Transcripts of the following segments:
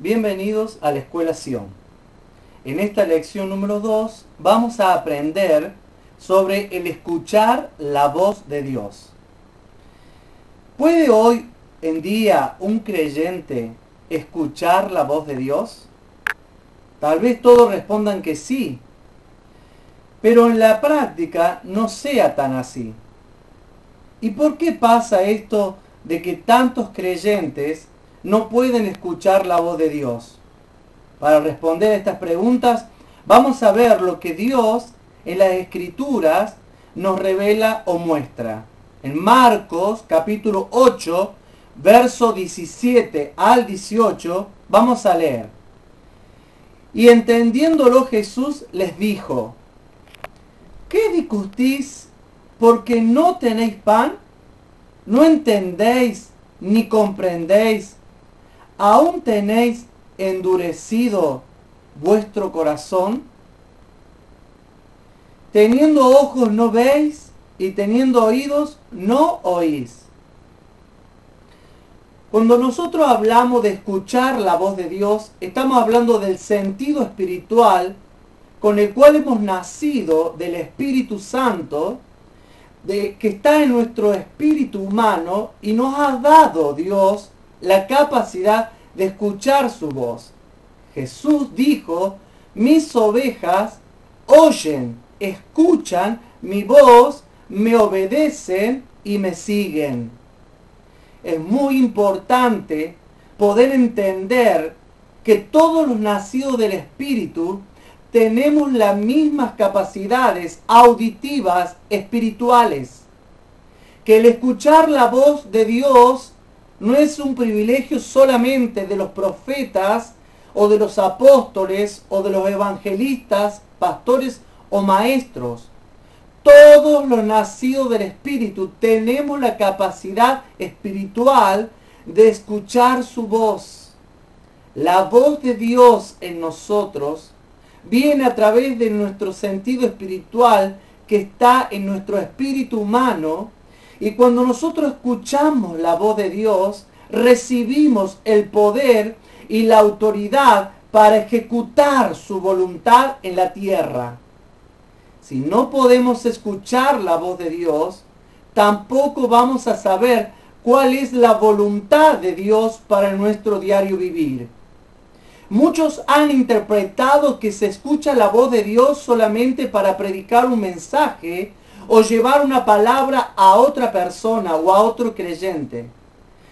Bienvenidos a la Escuela Sion. En esta lección número 2 vamos a aprender sobre el escuchar la voz de Dios. ¿Puede hoy en día un creyente escuchar la voz de Dios? Tal vez todos respondan que sí, pero en la práctica no sea tan así. ¿Y por qué pasa esto de que tantos creyentes no pueden escuchar la voz de Dios? Para responder a estas preguntas, vamos a ver lo que Dios en las Escrituras nos revela o muestra. En Marcos capítulo 8, verso 17 al 18, vamos a leer. Y entendiéndolo Jesús les dijo: ¿qué discutís porque no tenéis pan? ¿No entendéis ni comprendéis? ¿Aún tenéis endurecido vuestro corazón? Teniendo ojos no veis, y teniendo oídos no oís. Cuando nosotros hablamos de escuchar la voz de Dios, estamos hablando del sentido espiritual con el cual hemos nacido del Espíritu Santo, que está en nuestro espíritu humano, y nos ha dado Dios la capacidad de escuchar su voz. Jesús dijo: mis ovejas oyen, escuchan mi voz, me obedecen y me siguen. Es muy importante poder entender que todos los nacidos del Espíritu tenemos las mismas capacidades auditivas espirituales. Que el escuchar la voz de Dios no es un privilegio solamente de los profetas o de los apóstoles o de los evangelistas, pastores o maestros. Todos los nacidos del Espíritu tenemos la capacidad espiritual de escuchar su voz. La voz de Dios en nosotros viene a través de nuestro sentido espiritual que está en nuestro espíritu humano, y cuando nosotros escuchamos la voz de Dios, recibimos el poder y la autoridad para ejecutar su voluntad en la tierra. Si no podemos escuchar la voz de Dios, tampoco vamos a saber cuál es la voluntad de Dios para nuestro diario vivir. Muchos han interpretado que se escucha la voz de Dios solamente para predicar un mensaje o llevar una palabra a otra persona o a otro creyente.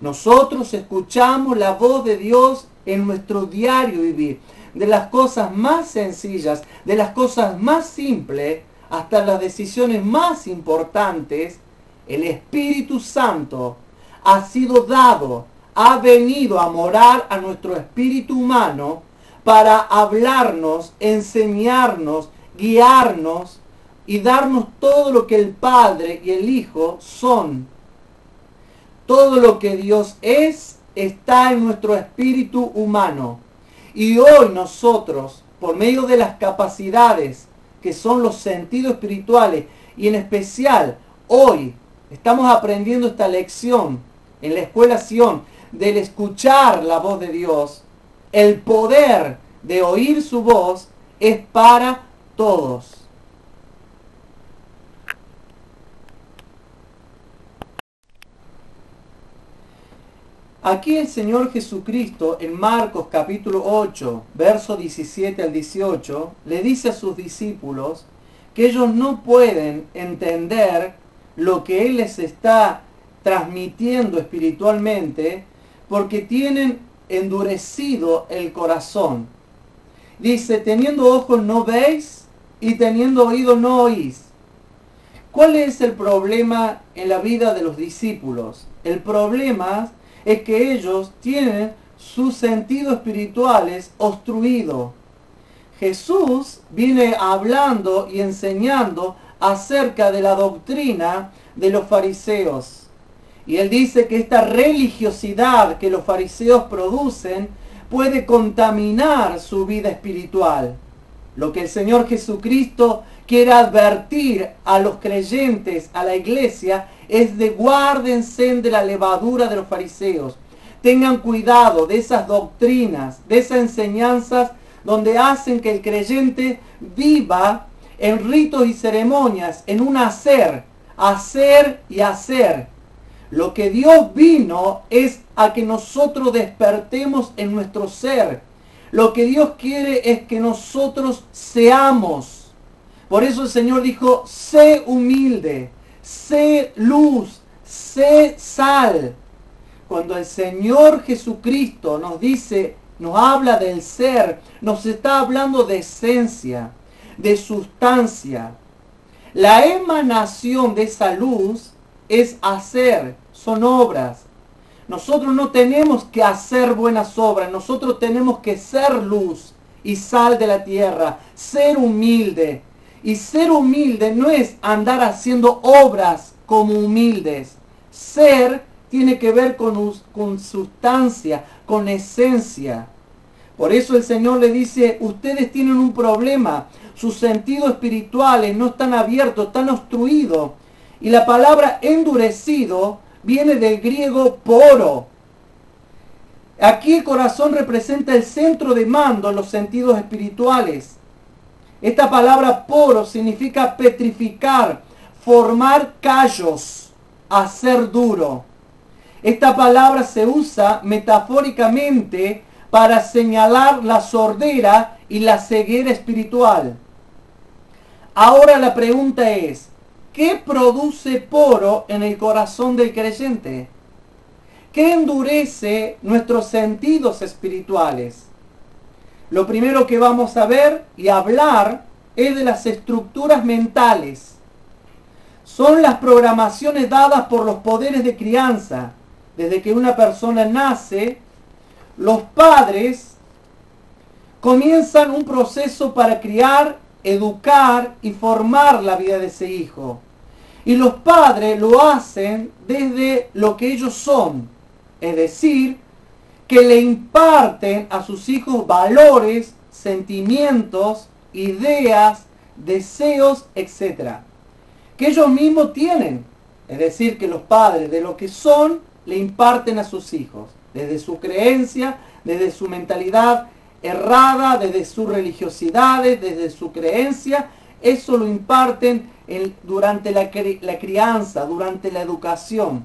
Nosotros escuchamos la voz de Dios en nuestro diario vivir, de las cosas más sencillas, de las cosas más simples, hasta las decisiones más importantes. El Espíritu Santo ha sido dado, ha venido a morar a nuestro espíritu humano para hablarnos, enseñarnos, guiarnos y darnos todo lo que el Padre y el Hijo son. Todo lo que Dios es está en nuestro espíritu humano. Y hoy nosotros, por medio de las capacidades que son los sentidos espirituales, y en especial hoy estamos aprendiendo esta lección en la Escuela Sion, del escuchar la voz de Dios, el poder de oír su voz es para todos. Aquí el Señor Jesucristo en Marcos capítulo 8, verso 17 al 18, le dice a sus discípulos que ellos no pueden entender lo que Él les está transmitiendo espiritualmente porque tienen endurecido el corazón. Dice: teniendo ojos no veis y teniendo oídos no oís. ¿Cuál es el problema en la vida de los discípulos? El problema es que ellos tienen sus sentidos espirituales obstruidos. Jesús viene hablando y enseñando acerca de la doctrina de los fariseos. Y él dice que esta religiosidad que los fariseos producen puede contaminar su vida espiritual. Lo que el Señor Jesucristo quiere advertir a los creyentes, a la iglesia, es de guárdense de la levadura de los fariseos. tengan cuidado de esas doctrinas, de esas enseñanzas donde hacen que el creyente viva en ritos y ceremonias, en un hacer y hacer. Lo que Dios vino es a que nosotros despertemos en nuestro ser. Lo que Dios quiere es que nosotros seamos. Por eso el Señor dijo, sé humilde, sé luz, sé sal. Cuando el Señor Jesucristo nos dice, nos habla del ser, nos está hablando de esencia, de sustancia. La emanación de esa luz es hacer, son obras. Nosotros no tenemos que hacer buenas obras, nosotros tenemos que ser luz y sal de la tierra, ser humilde. Y ser humilde no es andar haciendo obras como humildes. Ser tiene que ver con sustancia, con esencia. Por eso el Señor le dice, ustedes tienen un problema, sus sentidos espirituales no están abiertos, están obstruidos. Y la palabra endurecido viene del griego poro. Aquí el corazón representa el centro de mando en los sentidos espirituales. Esta palabra poro significa petrificar, formar callos, hacer duro. Esta palabra se usa metafóricamente para señalar la sordera y la ceguera espiritual. Ahora la pregunta es, ¿qué produce poro en el corazón del creyente? ¿Qué endurece nuestros sentidos espirituales? Lo primero que vamos a ver y hablar es de las estructuras mentales. Son las programaciones dadas por los poderes de crianza. Desde que una persona nace, los padres comienzan un proceso para criar, educar y formar la vida de ese hijo. Y los padres lo hacen desde lo que ellos son, es decir, que le imparten a sus hijos valores, sentimientos, ideas, deseos, etc. que ellos mismos tienen. Es decir, que los padres de lo que son le imparten a sus hijos, desde su creencia, desde su mentalidad errada, desde sus religiosidades, desde su creencia, eso lo imparten durante la crianza, durante la educación.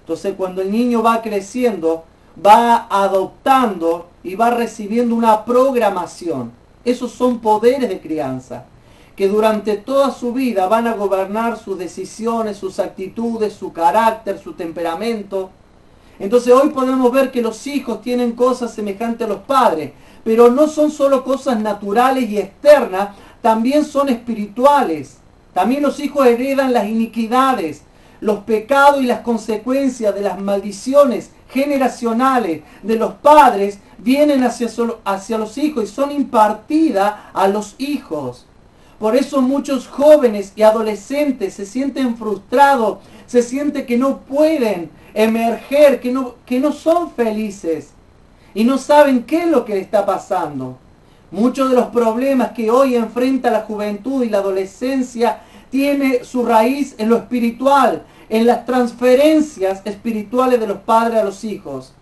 Entonces cuando el niño va creciendo, va adoptando y va recibiendo una programación. Esos son poderes de crianza, que durante toda su vida van a gobernar sus decisiones, sus actitudes, su carácter, su temperamento. Entonces hoy podemos ver que los hijos tienen cosas semejantes a los padres, pero no son solo cosas naturales y externas, también son espirituales. También los hijos heredan las iniquidades, los pecados y las consecuencias de las maldiciones generacionales de los padres vienen hacia los hijos y son impartidas a los hijos. Por eso muchos jóvenes y adolescentes se sienten frustrados, se sienten que no pueden emerger, que no son felices y no saben qué es lo que le está pasando. Muchos de los problemas que hoy enfrenta la juventud y la adolescencia tiene su raíz en lo espiritual, en las transferencias espirituales de los padres a los hijos.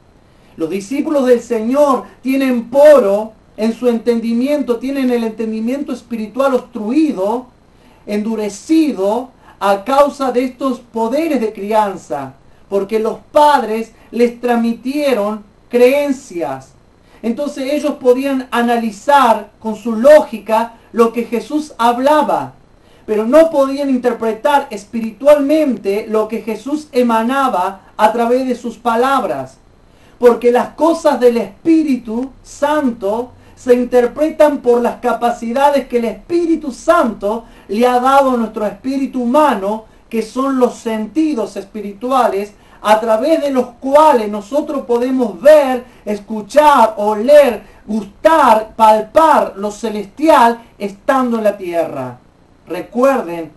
Los discípulos del Señor tienen poro en su entendimiento, tienen el entendimiento espiritual obstruido, endurecido a causa de estos poderes de crianza, porque los padres les transmitieron creencias. Entonces ellos podían analizar con su lógica lo que Jesús hablaba, pero no podían interpretar espiritualmente lo que Jesús emanaba a través de sus palabras. Porque las cosas del Espíritu Santo se interpretan por las capacidades que el Espíritu Santo le ha dado a nuestro espíritu humano, que son los sentidos espirituales, a través de los cuales nosotros podemos ver, escuchar, oler, gustar, palpar lo celestial estando en la tierra. Recuerden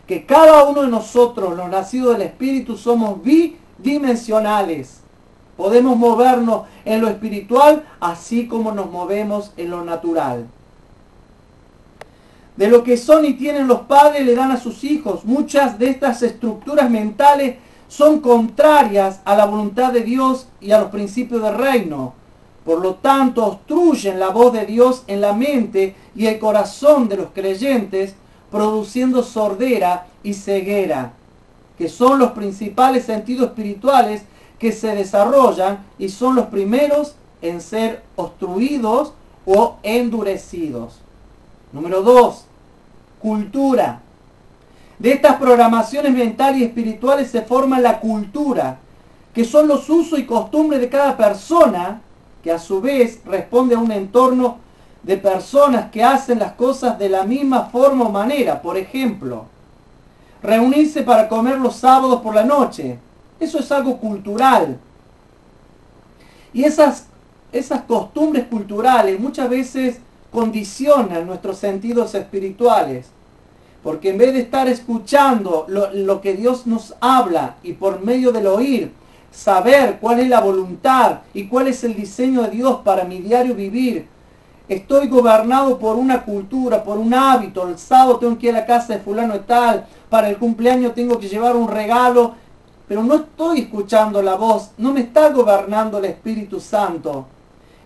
que cada uno de nosotros, los nacidos del Espíritu, somos bidimensionales. Podemos movernos en lo espiritual así como nos movemos en lo natural. De lo que son y tienen los padres le dan a sus hijos. Muchas de estas estructuras mentales son contrarias a la voluntad de Dios y a los principios del reino. Por lo tanto, obstruyen la voz de Dios en la mente y el corazón de los creyentes, produciendo sordera y ceguera, que son los principales sentidos espirituales que se desarrollan y son los primeros en ser obstruidos o endurecidos. Número 2. Cultura. De estas programaciones mentales y espirituales se forma la cultura, que son los usos y costumbres de cada persona, que a su vez responde a un entorno de personas que hacen las cosas de la misma forma o manera. Por ejemplo, reunirse para comer los sábados por la noche. Eso es algo cultural. Y esas costumbres culturales muchas veces condicionan nuestros sentidos espirituales. Porque en vez de estar escuchando lo que Dios nos habla y por medio del oír, saber cuál es la voluntad y cuál es el diseño de Dios para mi diario vivir, estoy gobernado por una cultura, por un hábito. El sábado tengo que ir a la casa de fulano y tal, para el cumpleaños tengo que llevar un regalo, pero no estoy escuchando la voz, no me está gobernando el Espíritu Santo.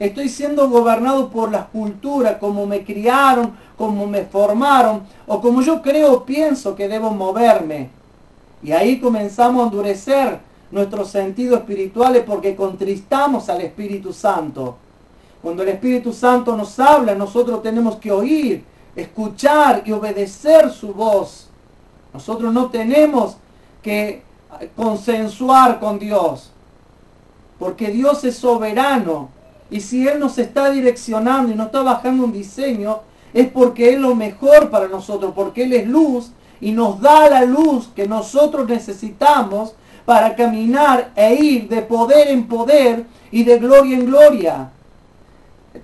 Estoy siendo gobernado por las culturas, como me criaron, como me formaron, o como yo creo o pienso que debo moverme. Y ahí comenzamos a endurecer nuestros sentidos espirituales porque contristamos al Espíritu Santo. Cuando el Espíritu Santo nos habla, nosotros tenemos que oír, escuchar y obedecer su voz. Nosotros no tenemos que consensuar con Dios, porque Dios es soberano. Y si Él nos está direccionando y nos está bajando un diseño, es porque es lo mejor para nosotros, porque Él es luz y nos da la luz que nosotros necesitamos para caminar e ir de poder en poder y de gloria en gloria.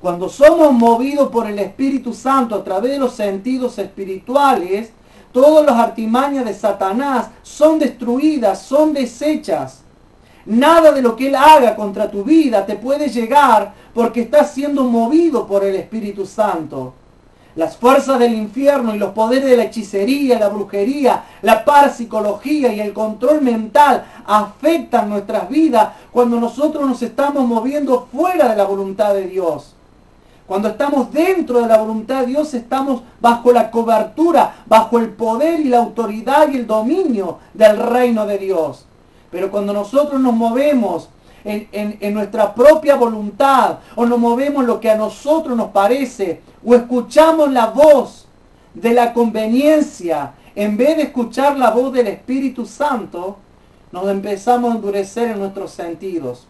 Cuando somos movidos por el Espíritu Santo a través de los sentidos espirituales, todas las artimañas de Satanás son destruidas, son deshechas. Nada de lo que Él haga contra tu vida te puede llegar porque estás siendo movido por el Espíritu Santo. Las fuerzas del infierno y los poderes de la hechicería, la brujería, la parapsicología y el control mental afectan nuestras vidas cuando nosotros nos estamos moviendo fuera de la voluntad de Dios. Cuando estamos dentro de la voluntad de Dios, estamos bajo la cobertura, bajo el poder y la autoridad y el dominio del reino de Dios. Pero cuando nosotros nos movemos en nuestra propia voluntad, o nos movemos lo que a nosotros nos parece, o escuchamos la voz de la conveniencia, en vez de escuchar la voz del Espíritu Santo, nos empezamos a endurecer en nuestros sentidos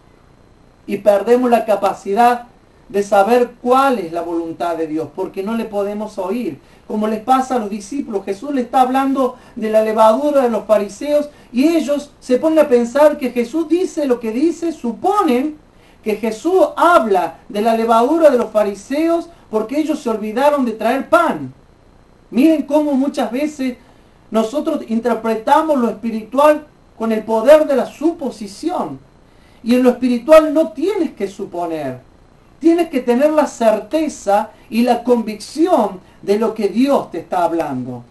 y perdemos la capacidad de saber cuál es la voluntad de Dios, porque no le podemos oír. Como les pasa a los discípulos, Jesús le está hablando de la levadura de los fariseos y ellos se ponen a pensar que Jesús dice lo que dice, suponen que Jesús habla de la levadura de los fariseos porque ellos se olvidaron de traer pan. Miren cómo muchas veces nosotros interpretamos lo espiritual con el poder de la suposición. Y en lo espiritual no tienes que suponer. Tienes que tener la certeza y la convicción de lo que Dios te está hablando.